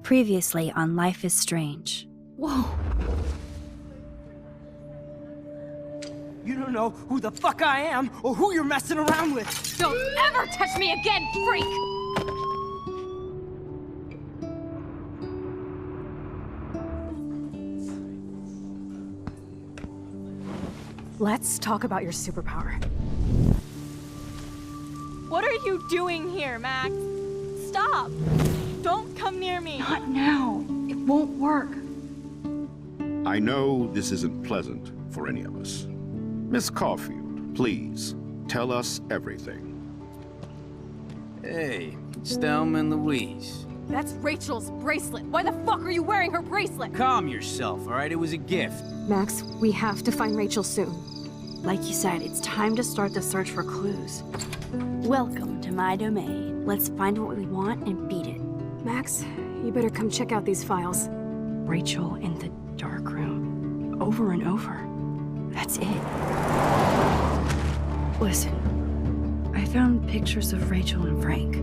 Previously on Life is Strange. Whoa. You don't know who the fuck I am or who you're messing around with. Don't ever touch me again, freak! Let's talk about your superpower. What are you doing here, Max? Stop! Don't come near me! Not now. It won't work. I know this isn't pleasant for any of us. Miss Caulfield, please, tell us everything. Hey, it's Thelma and Louise. That's Rachel's bracelet. Why the fuck are you wearing her bracelet? Calm yourself, all right? It was a gift. Max, we have to find Rachel soon. Like you said, it's time to start the search for clues. Welcome to my domain. Let's find what we want and beat it. Max, you better come check out these files. Rachel in the dark room. Over and over. That's it. Listen, I found pictures of Rachel and Frank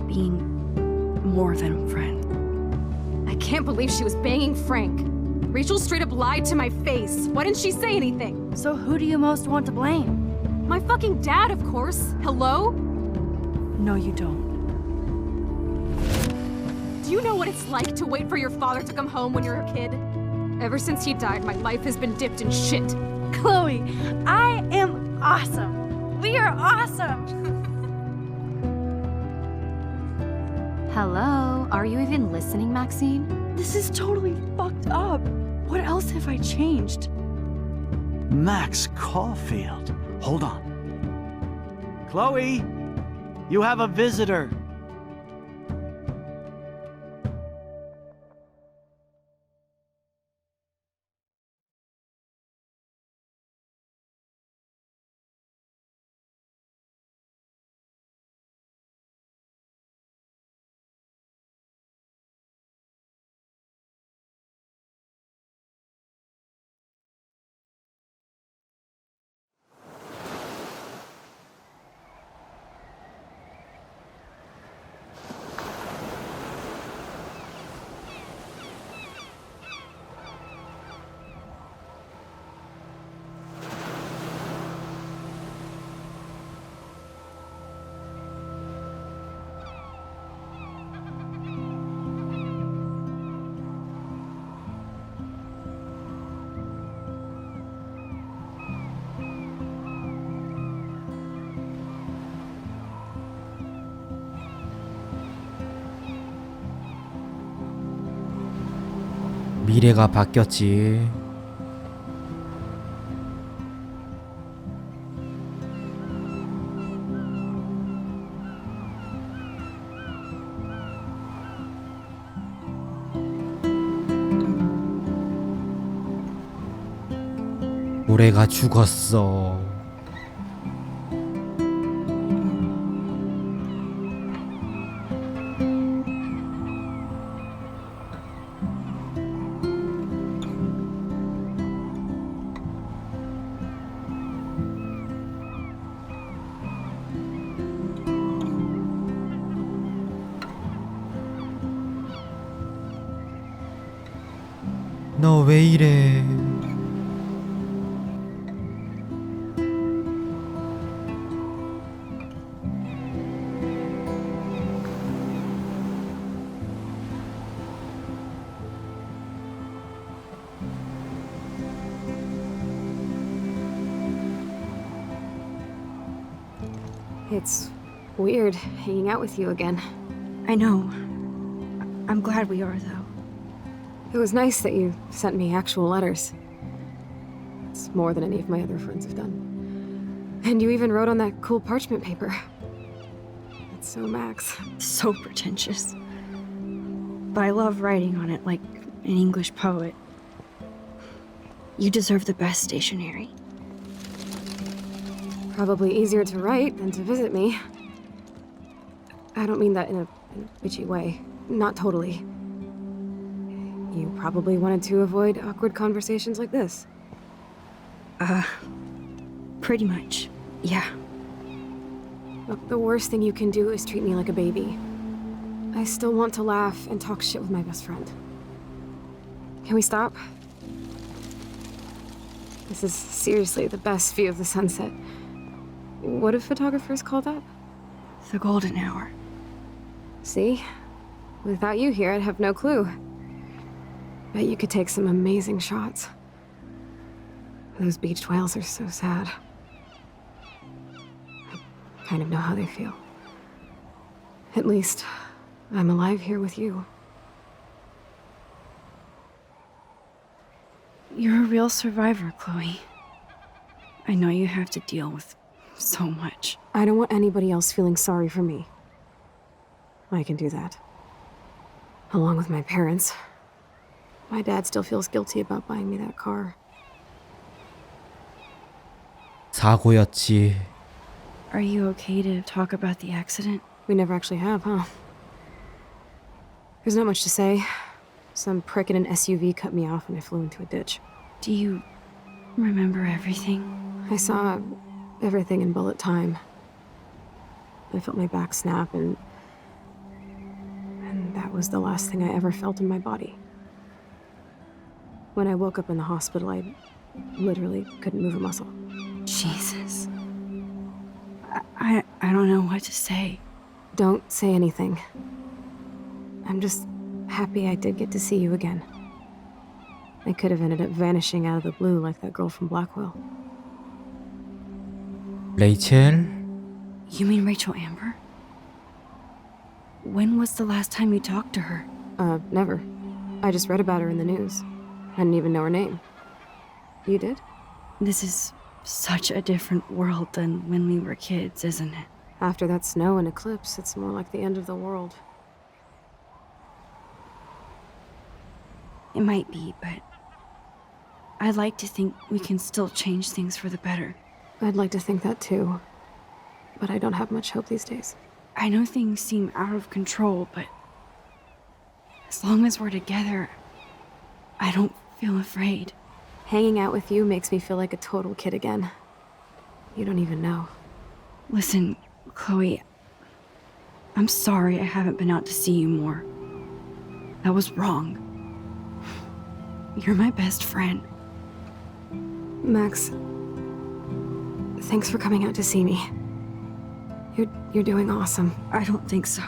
being more than a friend. I can't believe she was banging Frank. Rachel straight up lied to my face. Why didn't she say anything? So who do you most want to blame? My fucking dad, of course. Hello? No, you don't. Do you know what it's like to wait for your father to come home when you're a kid? Ever since he died, my life has been dipped in shit. Chloe, I am awesome. We are awesome. Hello? Are you even listening, Maxine? This is totally fucked up. What else have I changed? Max Caulfield. Hold on. Chloe, you have a visitor. 미래가 바뀌었지. 올해가 죽었어. 너 왜 이래? It's weird hanging out with you again. I know. I'm glad we are, though. It was nice that you sent me actual letters. It's more than any of my other friends have done. And you even wrote on that cool parchment paper. It's so Max. So pretentious. But I love writing on it like an English poet. You deserve the best stationery. Probably easier to write than to visit me. I don't mean that in a bitchy way. Not totally. You probably wanted to avoid awkward conversations like this. Pretty much, yeah. Look, the worst thing you can do is treat me like a baby. I still want to laugh and talk shit with my best friend. Can we stop? This is seriously the best view of the sunset. What do photographers call that? The golden hour. See? Without you here, I'd have no clue. Bet you could take some amazing shots. Those beached whales are so sad. I kind of know how they feel. At least, I'm alive here with you. You're a real survivor, Chloe. I know you have to deal with so much. I don't want anybody else feeling sorry for me. I can do that. Along with my parents. My dad still feels guilty about buying me that car. 사고였지. Are you okay to talk about the accident? We never actually have, huh? There's not much to say. Some prick in an SUV cut me off and I flew into a ditch. Do you remember everything? I saw everything in bullet time. I felt my back snap and that was the last thing I ever felt in my body. When I woke up in the hospital, I literally couldn't move a muscle. Jesus. I don't know what to say. Don't say anything. I'm just happy I did get to see you again. I could have ended up vanishing out of the blue like that girl from Blackwell. 레이첼? You mean Rachel Amber? When was the last time you talked to her? Never. I just read about her in the news. I didn't even know her name. You did? This is such a different world than when we were kids, isn't it? After that snow and eclipse, it's more like the end of the world. It might be, but I'd like to think we can still change things for the better. I'd like to think that too. But I don't have much hope these days. I know things seem out of control, but as long as we're together, I don't feel afraid. Hanging out with you makes me feel like a total kid again. You don't even know. Listen, Chloe, I'm sorry I haven't been out to see you more. That was wrong. You're my best friend. Max, thanks for coming out to see me. You're doing awesome. I don't think so.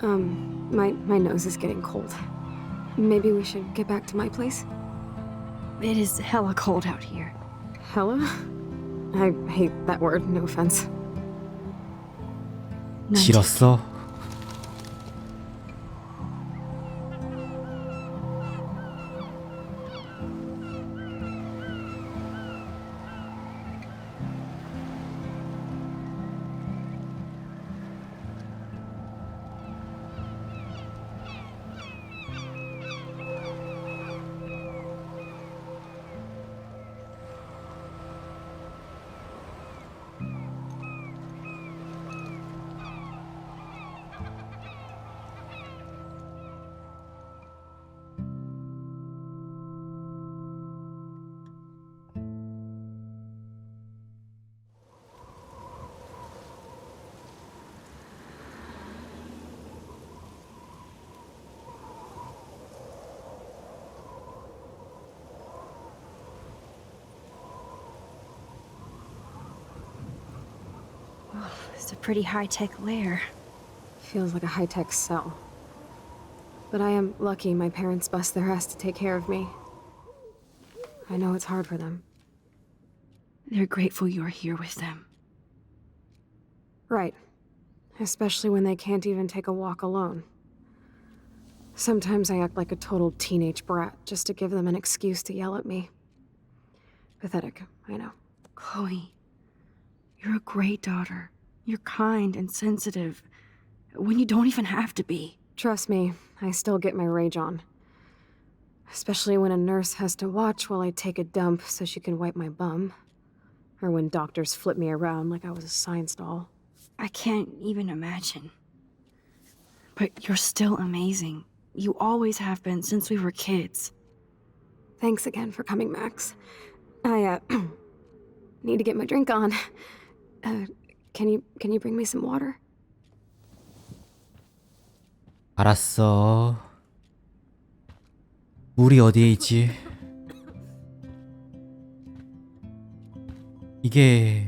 My nose is getting cold. Maybe we should get back to my place? It is hella cold out here. Hella? I hate that word, no offense. 싫었어? It's a pretty high-tech lair. Feels like a high-tech cell. But I am lucky my parents bust their ass to take care of me. I know it's hard for them. They're grateful you're here with them. Right. Especially when they can't even take a walk alone. Sometimes I act like a total teenage brat just to give them an excuse to yell at me. Pathetic, I know. Chloe, you're a great daughter. You're kind and sensitive when you don't even have to be. Trust me, I still get my rage on. Especially when a nurse has to watch while I take a dump so she can wipe my bum. Or when doctors flip me around like I was a science doll. I can't even imagine. But you're still amazing. You always have been since we were kids. Thanks again for coming, Max. I, need to get my drink on. Can you bring me some water? 알았어. 물이 어디에 있지? 이게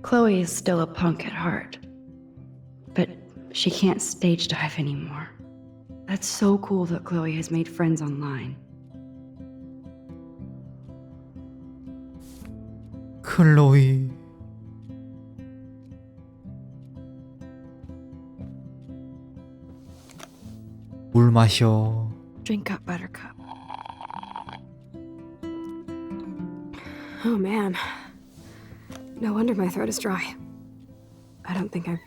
Chloe is still a punk at heart, but she can't stage dive anymore. That's so cool that Chloe has made friends online. 클로이. 물 마셔. Drink up, Buttercup. Oh man. No wonder my throat is dry. I don't think I've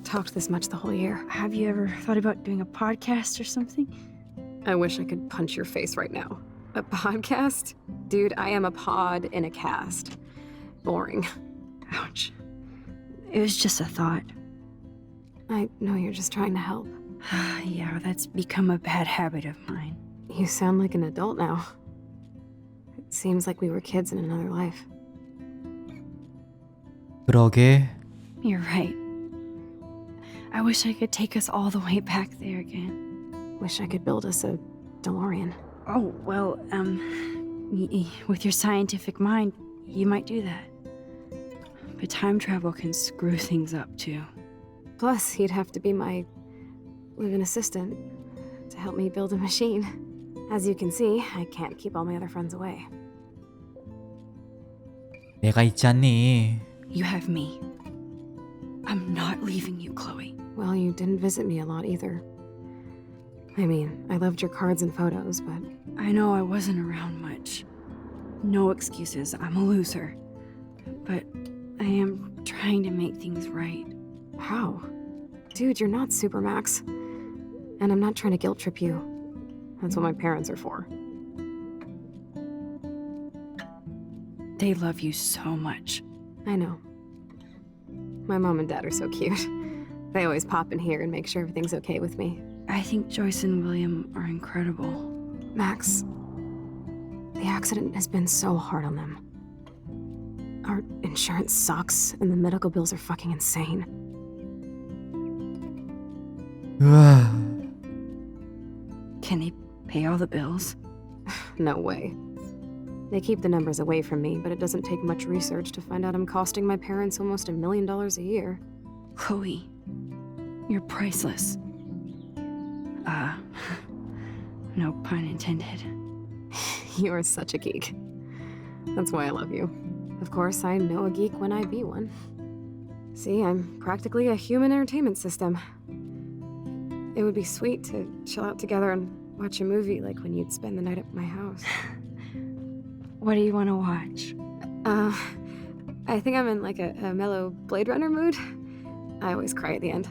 talked this much the whole year. Have you ever thought about doing a podcast or something? I wish I could punch your face right now. A podcast? Dude, I am a pod in a cast. Boring. Ouch. It was just a thought. I know you're just trying to help. Yeah, that's become a bad habit of mine. You sound like an adult now. It seems like we were kids in another life. 그러게. You're right. I wish I could take us all the way back there again. Wish I could build us a DeLorean. Oh, well, with your scientific mind, you might do that. But time travel can screw things up, too. Plus, he'd have to be my live-in assistant to help me build a machine. As you can see, I can't keep all my other friends away. 내가 있지 않니? You have me. I'm not leaving you, Chloe. Well, you didn't visit me a lot either. I mean, I loved your cards and photos, but... I know I wasn't around much. No excuses, I'm a loser. But I am trying to make things right. How? Dude, you're not Supermax. And I'm not trying to guilt trip you. That's what my parents are for. They love you so much. I know. My mom and dad are so cute. They always pop in here and make sure everything's okay with me. I think Joyce and William are incredible. Max, the accident has been so hard on them. Our insurance sucks, and the medical bills are fucking insane. 으아. Can they pay all the bills? No way. They keep the numbers away from me, but it doesn't take much research to find out I'm costing my parents almost $1 million a year. Chloe, you're priceless. No pun intended. You are such a geek. That's why I love you. Of course, I know a geek when I be one. See, I'm practically a human entertainment system. It would be sweet to chill out together and watch a movie like when you'd spend the night at my house. What do you want to watch? I think I'm in like a mellow Blade Runner mood. I always cry at the end.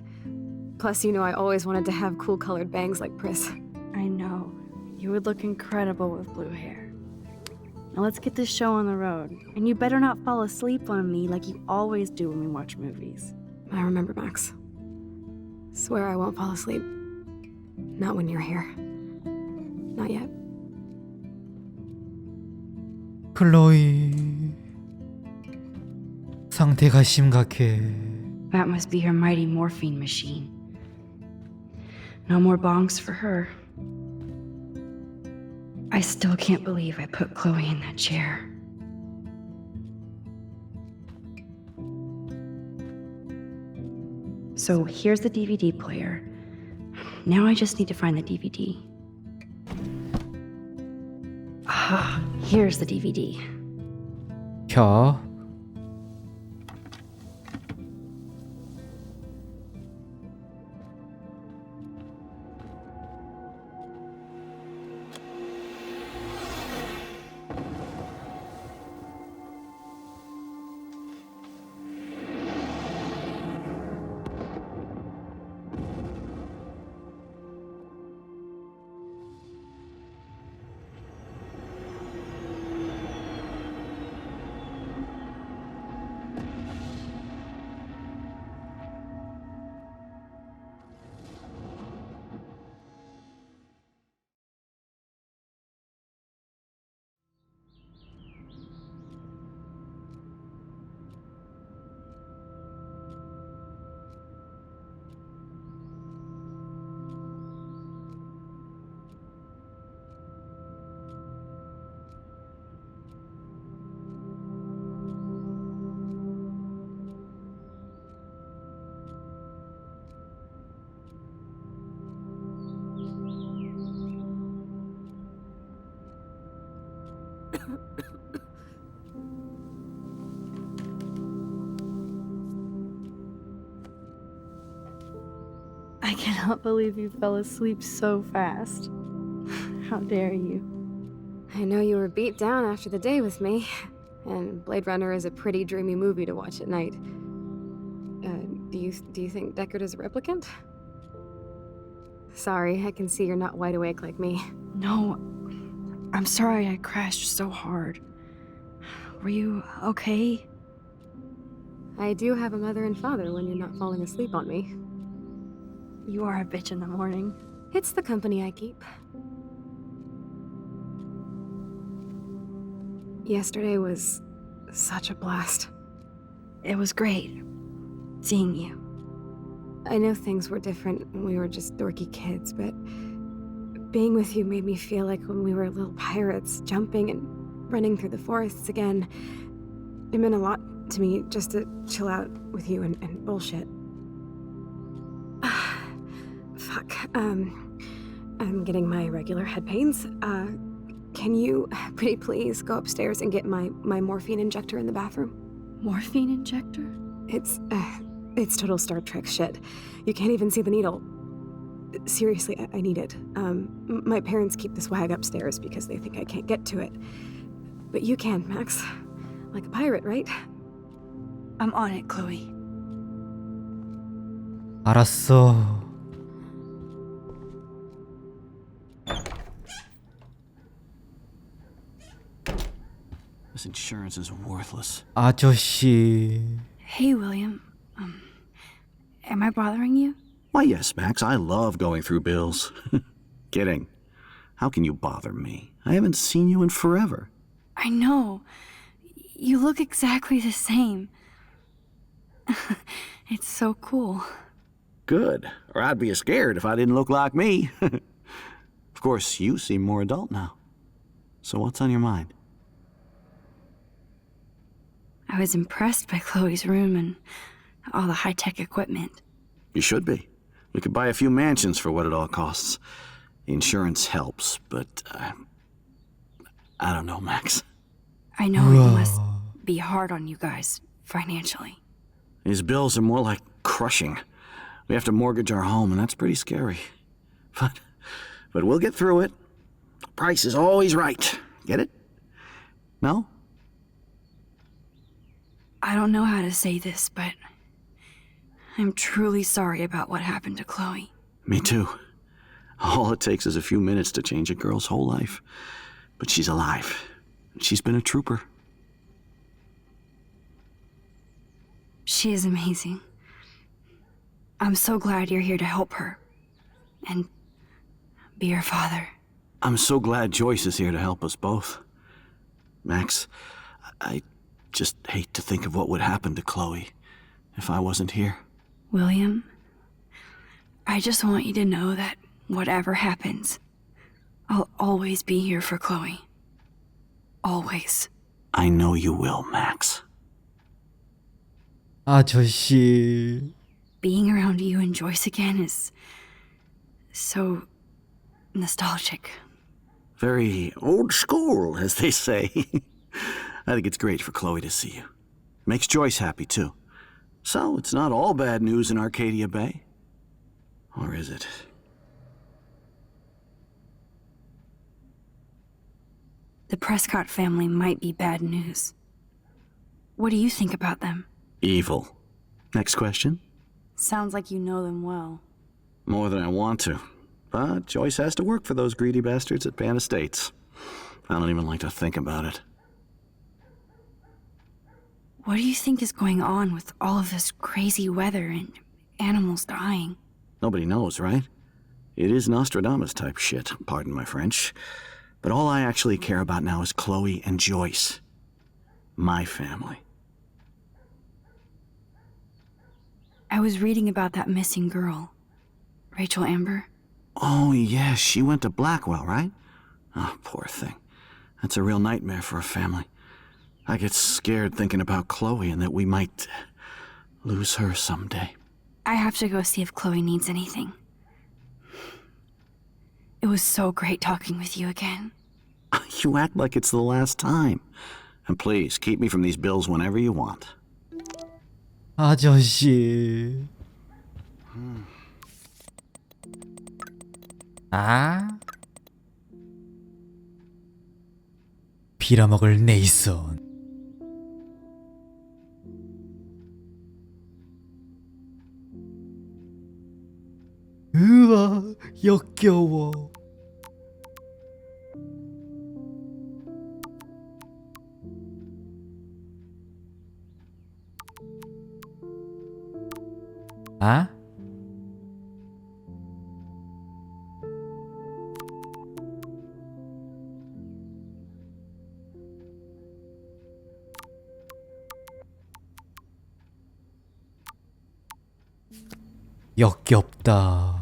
Plus, you know I always wanted to have cool colored bangs like Pris. I know. You would look incredible with blue hair. Now let's get this show on the road. And you better not fall asleep on me like you always do when we watch movies. I remember, Max. Swear I won't fall asleep. Not when you're here. Not yet. 클로이. 상태가 심각해. That must be her mighty morphine machine. No more bongs for her. I still can't believe I put Chloe in that chair. So here's the DVD player. Now I just need to find the DVD. Ah, here's the DVD. 켜. I cannot believe you fell asleep so fast. How dare you? I know you were beat down after the day with me, and Blade Runner is a pretty dreamy movie to watch at night. Do you think Deckard is a replicant? Sorry, I can see you're not wide awake like me. No, I'm sorry I crashed so hard. Were you okay? I do have a mother and father when you're not falling asleep on me. You are a bitch in the morning. It's the company I keep. Yesterday was such a blast. It was great seeing you. I know things were different when we were just dorky kids, but being with you made me feel like when we were little pirates, jumping and running through the forests again. It meant a lot to me just to chill out with you and bullshit. Fuck. I'm getting my regular head pains. Can you, pretty please, go upstairs and get my morphine injector in the bathroom? Morphine injector? It's total Star Trek shit. You can't even see the needle. Seriously, I need it. My parents keep the swag upstairs because they think I can't get to it. But you can, Max. Like a pirate, right? I'm on it, Chloe. 알았어. This insurance is worthless. 아저씨. Hey, William. Am I bothering you? Why, yes, Max. I love going through bills. Kidding. How can you bother me? I haven't seen you in forever. I know. You look exactly the same. It's so cool. Good. Or I'd be scared if I didn't look like me. Of course, you seem more adult now. So what's on your mind? I was impressed by Chloe's room and all the high-tech equipment. You should be. We could buy a few mansions for what it all costs. The insurance helps, but I don't know, Max. I know it must be hard on you guys financially. These bills are more like crushing. We have to mortgage our home, and that's pretty scary. But we'll get through it. The price is always right. Get it? No? I don't know how to say this, but I'm truly sorry about what happened to Chloe. Me too. All it takes is a few minutes to change a girl's whole life. But she's alive. She's been a trooper. She is amazing. I'm so glad you're here to help her. And be her father. I'm so glad Joyce is here to help us both. Max, I just hate to think of what would happen to Chloe if I wasn't here. William, I just want you to know that whatever happens, I'll always be here for Chloe. Always. I know you will, Max. 아저씨. Being around you and Joyce again is so nostalgic. Very old school, as they say. I think it's great for Chloe to see you. Makes Joyce happy, too. So, it's not all bad news in Arcadia Bay. Or is it? The Prescott family might be bad news. What do you think about them? Evil. Next question? Sounds like you know them well. More than I want to. But Joyce has to work for those greedy bastards at Pan Estates. I don't even like to think about it. What do you think is going on with all of this crazy weather and animals dying? Nobody knows, right? It is Nostradamus type shit, pardon my French. But all I actually care about now is Chloe and Joyce. My family. I was reading about that missing girl, Rachel Amber. Oh, yeah, she went to Blackwell, right? Oh, poor thing. That's a real nightmare for a family. I get scared thinking about Chloe and that we might lose her someday. I have to go see if Chloe needs anything. It was so great talking with you again. You act like it's the last time. And please, keep me from these bills whenever you want. 아저씨. 아? 빌어먹을 네이선. 으아, 역겨워. 아? 역겹다.